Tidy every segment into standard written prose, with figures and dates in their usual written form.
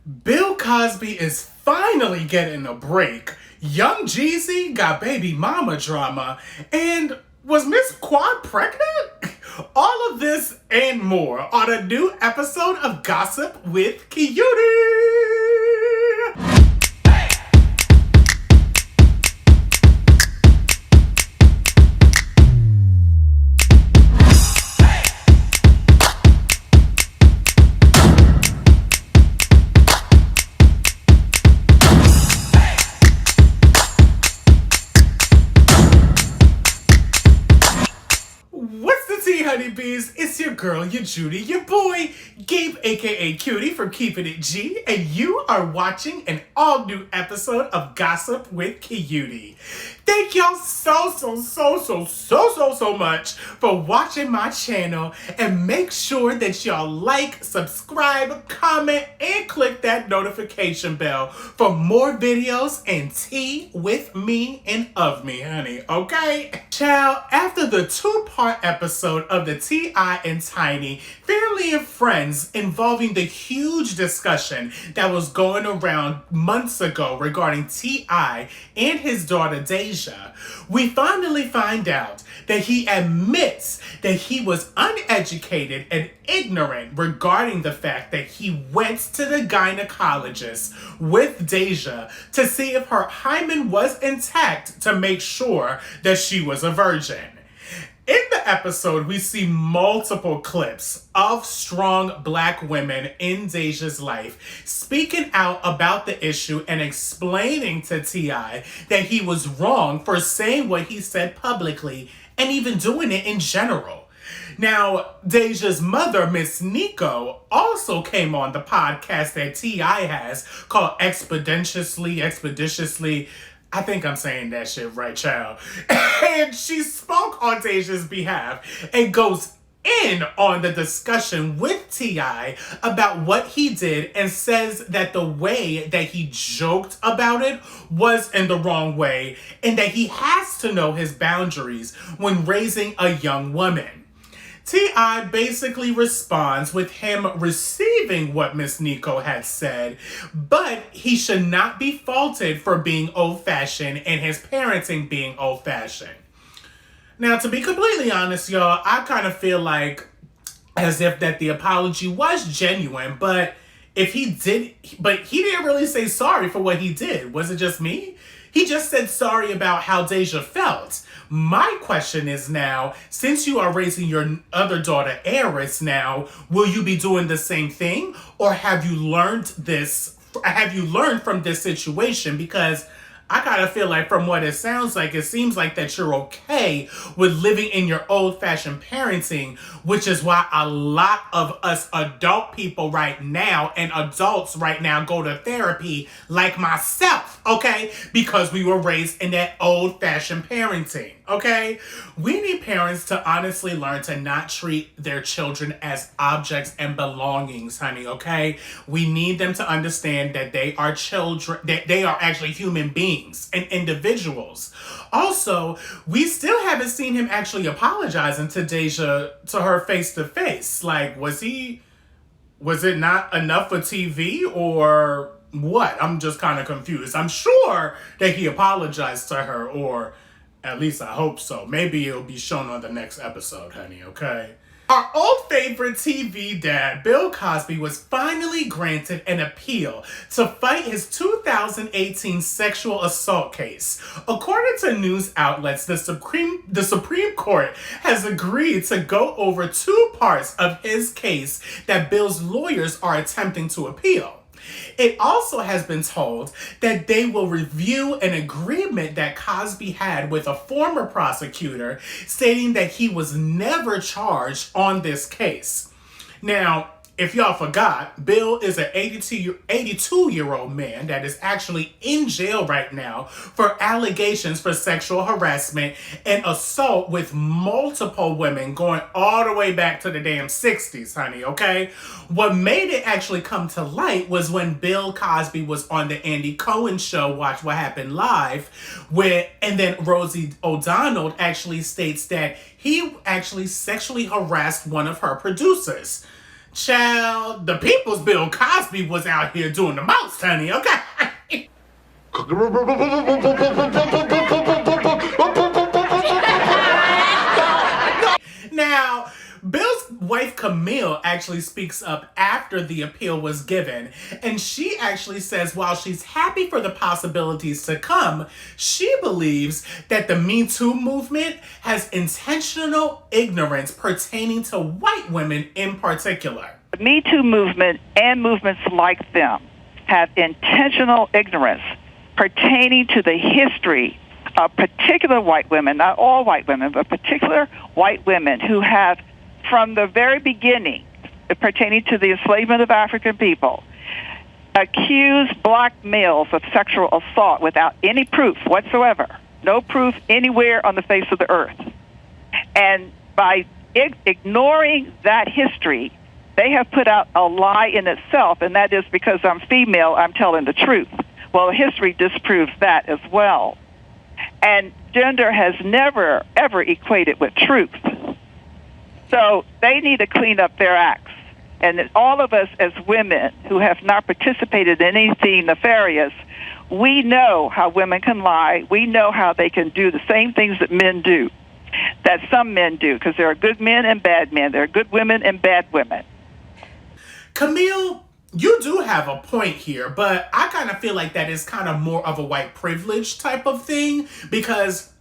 Bill Cosby is finally getting a break. Young Jeezy got baby mama drama. And was Miss Quad pregnant? All of this and more on a new episode of Gossip with Cutie. Honeybees, it's your girl, your Judy, your boy, Gabe, aka Cutie from Keeping It G, and you are watching an all-new episode of Gossip with Cutie. Thank y'all so much for watching my channel, and make sure that y'all like, subscribe, comment, and click that notification bell for more videos and tea with me and of me, honey, okay? Child, after the two-part episode of the T.I. and Tiny Family and Friends involving the huge discussion that was going around months ago regarding T.I. and his daughter Deyjah, we finally find out that he admits that he was uneducated and ignorant regarding the fact that he went to the gynecologist with Deyjah to see if her hymen was intact to make sure that she was a virgin. In the episode, we see multiple clips of strong black women in Deyjah's life speaking out about the issue and explaining to T.I. that he was wrong for saying what he said publicly and even doing it in general. Now, Deyjah's mother, Miss Nico, also came on the podcast that T.I. has called Expeditiously. I think I'm saying that shit right, child. And she spoke on Deyjah's behalf and goes in on the discussion with T.I. about what he did and says that the way that he joked about it was in the wrong way and that he has to know his boundaries when raising a young woman. T.I. basically responds with him receiving what Miss Nico had said, but he should not be faulted for being old-fashioned and his parenting being old-fashioned. Now, to be completely honest, y'all, I kind of feel like as if that the apology was genuine, but he didn't really say sorry for what he did. Was it just me? He just said sorry about how Deyjah felt. My question is now, since you are raising your other daughter, Eris, now, will you be doing the same thing? Or have you learned from this situation? Because I gotta feel like from what it sounds like, it seems like that you're okay with living in your old-fashioned parenting, which is why a lot of us adult people right now and adults right now go to therapy like myself, okay? Because we were raised in that old-fashioned parenting, okay? We need parents to honestly learn to not treat their children as objects and belongings, honey, okay? We need them to understand that they are children, that they are actually human beings and individuals. Also, we still haven't seen him actually apologizing to Deyjah, to her face to face. Like, was it not enough for TV or what? I'm just kind of confused. I'm sure that he apologized to her, or at least I hope so. Maybe it'll be shown on the next episode, honey, okay? Our old favorite TV dad, Bill Cosby, was finally granted an appeal to fight his 2018 sexual assault case. According to news outlets, the Supreme Court has agreed to go over two parts of his case that Bill's lawyers are attempting to appeal. It also has been told that they will review an agreement that Cosby had with a former prosecutor stating that he was never charged on this case. Now, if y'all forgot, Bill is an 82-year-old man that is actually in jail right now for allegations for sexual harassment and assault with multiple women going all the way back to the damn 60s, honey, okay? What made it actually come to light was when Bill Cosby was on the Andy Cohen show, Watch What Happened Live, and then Rosie O'Donnell actually states that he actually sexually harassed one of her producers. Child, the people's Bill Cosby was out here doing the most, honey, okay? Now, Bill's wife Camille actually speaks up after the appeal was given, and she actually says while she's happy for the possibilities to come, she believes that the Me Too movement has intentional ignorance pertaining to white women in particular. The Me Too movement and movements like them have intentional ignorance pertaining to the history of particular white women, not all white women, but particular white women who have, from the very beginning, pertaining to the enslavement of African people, accused black males of sexual assault without any proof whatsoever, no proof anywhere on the face of the earth. And by ignoring that history, they have put out a lie in itself, and that is because I'm female, I'm telling the truth. Well, history disproves that as well. And gender has never, ever equated with truth. So they need to clean up their acts. And all of us as women who have not participated in anything nefarious, we know how women can lie. We know how they can do the same things that men do, that some men do, because there are good men and bad men. There are good women and bad women. Camille, you do have a point here, but I kind of feel like that is kind of more of a white privilege type of thing, because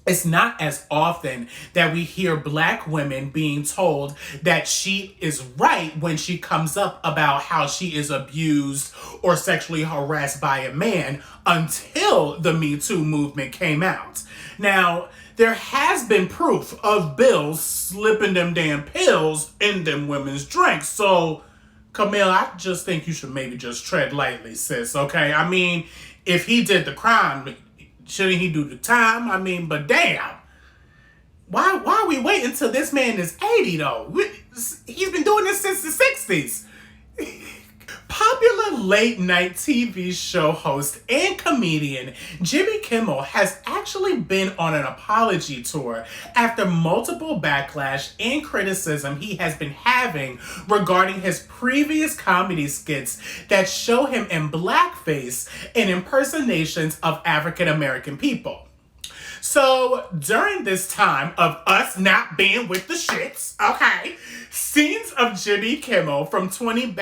it's not as often that we hear black women being told that she is right when she comes up about how she is abused or sexually harassed by a man until the Me Too movement came out. Now, there has been proof of Bill slipping them damn pills in them women's drinks, so Camille, I just think you should maybe just tread lightly, sis, okay? I mean, if he did the crime, shouldn't he do the time? I mean, but damn. Why are we waiting until this man is 80, though? He's been doing this since the 60s. Popular late-night TV show host and comedian Jimmy Kimmel has actually been on an apology tour after multiple backlash and criticism he has been having regarding his previous comedy skits that show him in blackface and impersonations of African American people. So, during this time of us not being with the shits, okay, scenes of Jimmy Kimmel from 20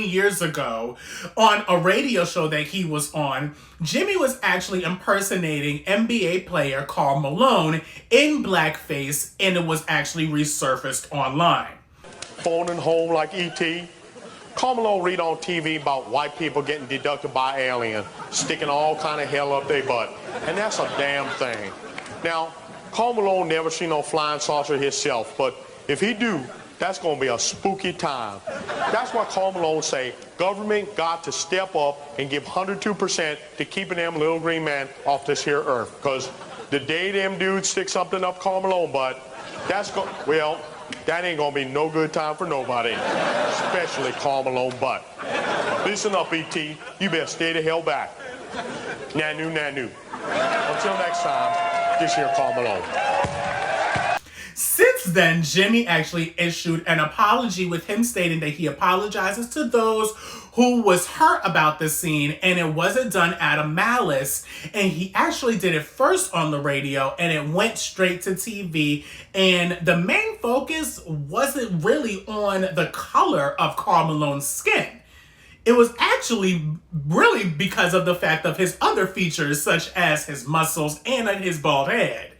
years ago on a radio show that he was on, Jimmy was actually impersonating NBA player Karl Malone in blackface, and it was actually resurfaced online. Phoning home like E.T. Karl Malone read on TV about white people getting deducted by alien, sticking all kind of hell up their butt. And that's a damn thing. Now, Karl Malone never seen no flying saucer himself, but if he do, that's going to be a spooky time. That's why Karl Malone say government got to step up and give 102% to keeping them little green man off this here earth. Because the day them dudes stick something up Karl Malone butt, well, that ain't gonna be no good time for nobody, especially Karl Malone butt. Listen up, E.T. You better stay the hell back. Nanu, nanu. Until next time, this here Karl Malone. Since then, Jimmy actually issued an apology with him stating that he apologizes to those who was hurt about the scene and it wasn't done out of malice. And he actually did it first on the radio and it went straight to TV. And the main focus wasn't really on the color of Karl Malone's skin. It was actually really because of the fact of his other features, such as his muscles and his bald head.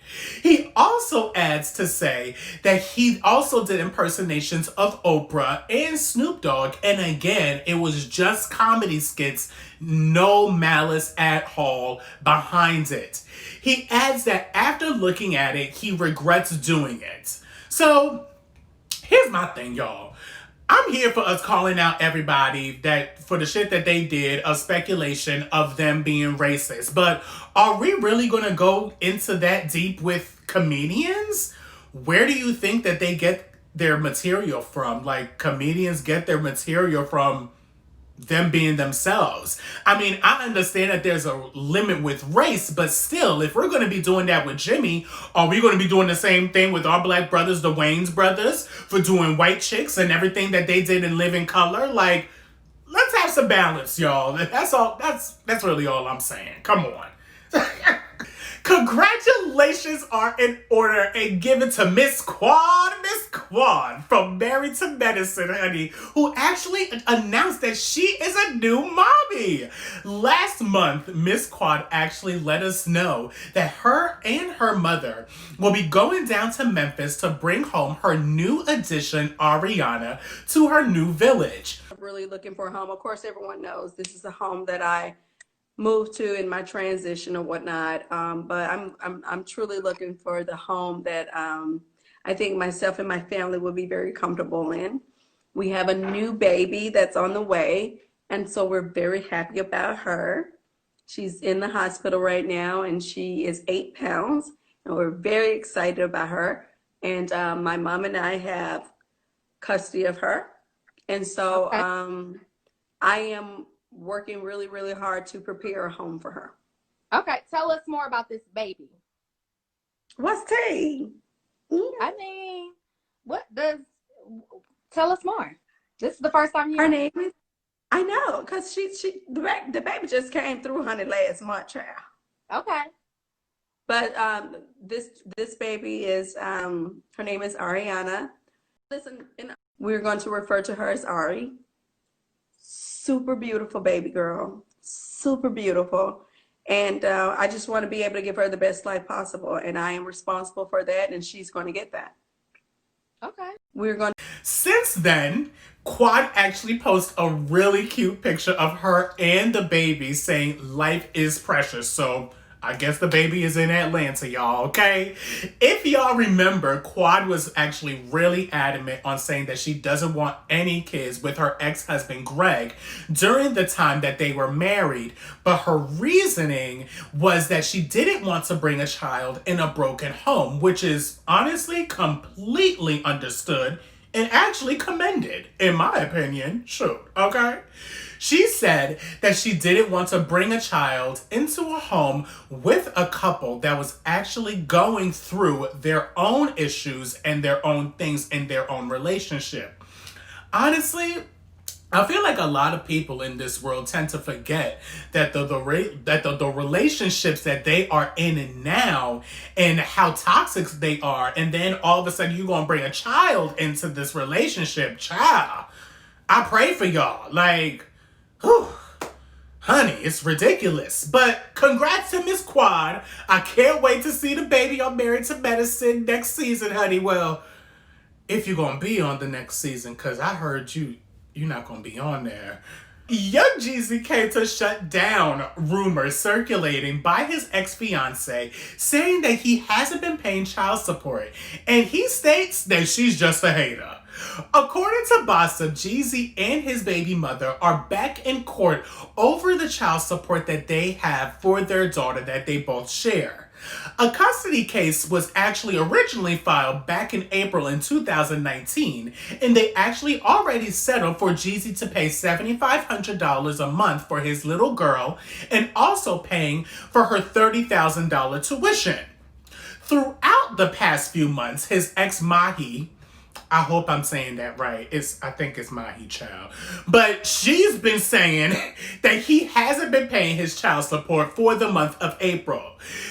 He also adds to say that he also did impersonations of Oprah and Snoop Dogg, and again, it was just comedy skits, no malice at all behind it. He adds that after looking at it, he regrets doing it. So, here's my thing, y'all. I'm here for us calling out everybody that for the shit that they did of speculation of them being racist. But are we really going to go into that deep with comedians? Where do you think that they get their material from? Like, comedians get their material from them being themselves. I mean, I understand that there's a limit with race, but still, if we're going to be doing that with Jimmy, are we going to be doing the same thing with our black brothers, the Wayans brothers, for doing white chicks and everything that they did in Living Color? Like, let's have some balance, y'all. That's all. That's really all I'm saying. Come on. Congratulations are in order and given to Miss Quad from Married to Medicine, honey, who actually announced that she is a new mommy. Last month, Miss Quad actually let us know that her and her mother will be going down to Memphis to bring home her new addition, Ariana, to her new village. I'm really looking for a home. Of course, everyone knows this is a home that I moved to in my transition or whatnot. But I'm truly looking for the home that I think myself and my family will be very comfortable in. We have a new baby that's on the way, and so we're very happy about her. She's in the hospital right now, and she is 8 pounds, and we're very excited about her. And my mom and I have custody of her, and so Okay. I am working really, really hard to prepare a home for her. Okay, tell us more about this baby. What's tea? I mean, tell us more. This is the first time Her hearing. name is, I know, because the baby just came through, honey, last month, child. Okay. But this baby is, her name is Ariana. Listen, and we're going to refer to her as Ari. Super beautiful baby girl, super beautiful. And I just want to be able to give her the best life possible. And I am responsible for that, and she's going to get that. Okay. We're going to. Since then, Quad actually posted a really cute picture of her and the baby saying life is precious. So I guess the baby is in Atlanta, y'all, okay? If y'all remember, Quad was actually really adamant on saying that she doesn't want any kids with her ex-husband, Greg, during the time that they were married. But her reasoning was that she didn't want to bring a child in a broken home, which is honestly completely understood and actually commended, in my opinion. Shoot, okay? She said that she didn't want to bring a child into a home with a couple that was actually going through their own issues and their own things in their own relationship. Honestly, I feel like a lot of people in this world tend to forget that the relationships that they are in now and how toxic they are, and then all of a sudden you're going to bring a child into this relationship. Child, I pray for y'all. Like, whew, honey, it's ridiculous. But congrats to Miss Quad. I can't wait to see the baby on Married to Medicine next season, honey. Well, if you're going to be on the next season, because I heard you're not going to be on there. Young Jeezy came to shut down rumors circulating by his ex-fiancee, saying that he hasn't been paying child support, and he states that she's just a hater. According to Gossip, Jezzy and his baby mother are back in court over the child support that they have for their daughter that they both share. A custody case was actually originally filed back in April in 2019, and they actually already settled for Jeezy to pay $7,500 a month for his little girl and also paying for her $30,000 tuition. Throughout the past few months, his ex Mahi, I hope I'm saying that right. I think it's Mahi, child. But she's been saying that he hasn't been paying his child support for the month of April.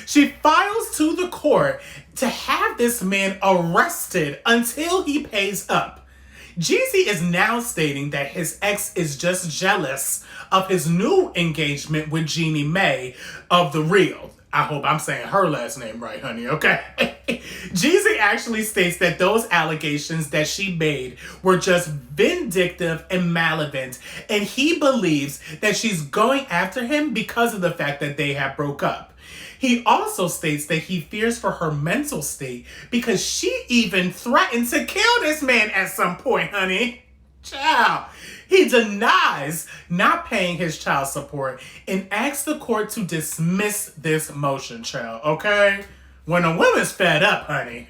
She files to the court to have this man arrested until he pays up. Jeezy is now stating that his ex is just jealous of his new engagement with Jeannie Mae of The Real. I hope I'm saying her last name right, honey, okay? Jeezy actually states that those allegations that she made were just vindictive and malevolent, and he believes that she's going after him because of the fact that they have broke up. He also states that he fears for her mental state because she even threatened to kill this man at some point, honey. Child. He denies not paying his child support and asks the court to dismiss this motion, child, okay? When a woman's fed up, honey.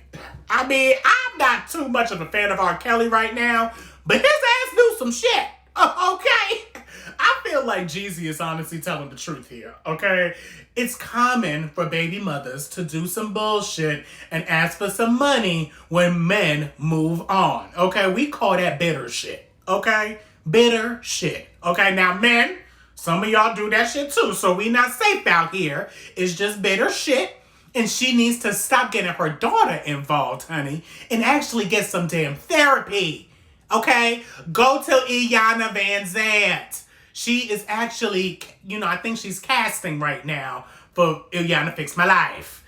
I mean, I'm not too much of a fan of R. Kelly right now, but his ass knew some shit, okay? feel like Jeezy is honestly telling the truth here, okay? It's common for baby mothers to do some bullshit and ask for some money when men move on, okay? We call that bitter shit, okay? Bitter shit, okay? Now, men, some of y'all do that shit too, so we not safe out here. It's just bitter shit. And she needs to stop getting her daughter involved, honey, and actually get some damn therapy. Okay? Go to Iyanla Vanzant. She is actually, I think she's casting right now for Iyanla Fix My Life.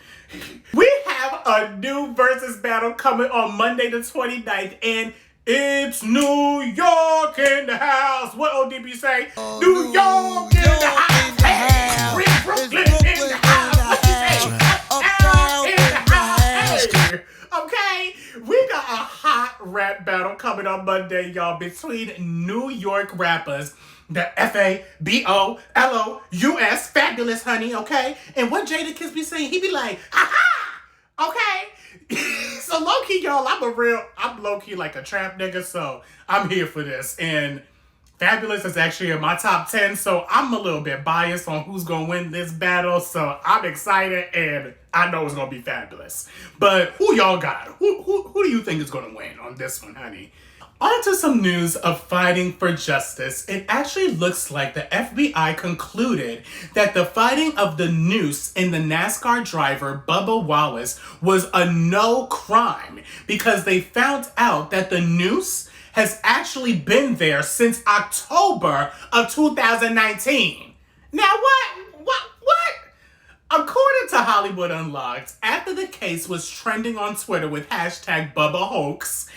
We have a new Versuz battle coming on Monday the 29th, and it's New York in the house. What ODB say? New York in the house. Hey, we're Brooklyn in the house. What you say? Uptown in the house. Hey. Okay, we got a hot rap battle coming on Monday, y'all, between New York rappers, the Fabolous, fabulous, honey, okay? And what Jada Kiss be saying, he be like, ha-ha, okay? So low-key, y'all, I'm low-key like a trap nigga, so I'm here for this. And Fabulous is actually in my top 10, so I'm a little bit biased on who's going to win this battle, so I'm excited, and I know it's going to be Fabulous. But who y'all got? Who do you think is going to win on this one, honey? On to some news of fighting for justice. It actually looks like the FBI concluded that the fighting of the noose in the NASCAR driver Bubba Wallace was a no crime because they found out that the noose has actually been there since October of 2019. Now what? According to Hollywood Unlocked, after the case was trending on Twitter with hashtag Bubba Hoax,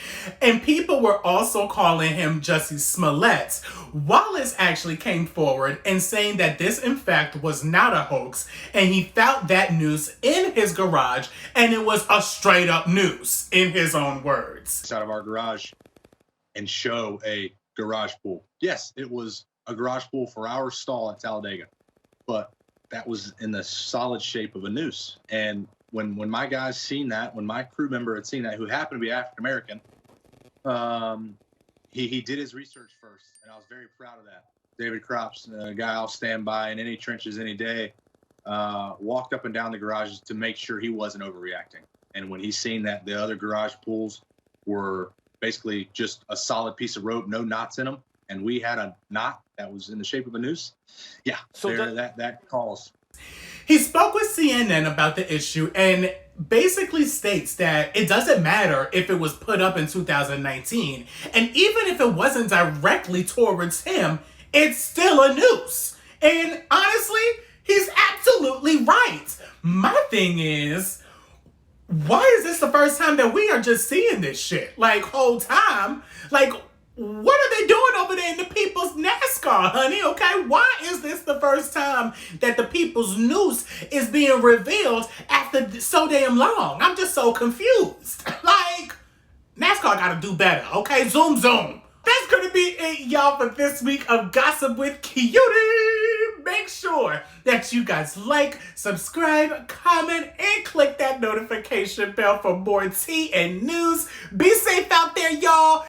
and people were also calling him Jussie Smollett, Wallace actually came forward and saying that this in fact was not a hoax, and he found that noose in his garage, and it was a straight up noose, in his own words. Out of our garage and show a garage pool. Yes, it was a garage pool for our stall at Talladega, but that was in the solid shape of a noose. And when my guys seen that, when my crew member had seen that, who happened to be African American, he did his research first, and I was very proud of that. David Crops, a guy I'll stand by in any trenches any day, walked up and down the garages to make sure he wasn't overreacting. And when he seen that the other garage pools were basically just a solid piece of rope, no knots in them, and we had a knot that was in the shape of a noose. Yeah, so that calls. He spoke with CNN about the issue and basically states that it doesn't matter if it was put up in 2019, and even if it wasn't directly towards him, it's still a noose. And honestly, he's absolutely right. My thing is, why is this the first time that we are just seeing this shit? Like, whole time? Like, what are they doing over there in the people's NASCAR, honey? Okay, why is this the first time that the people's noose is being revealed after so damn long? I'm just so confused. Like, NASCAR gotta do better, okay? Zoom, zoom. That's gonna be it, y'all, for this week of Gossip with Cutie. Make sure that you guys like, subscribe, comment, and click that notification bell for more tea and news. Be safe out there, y'all.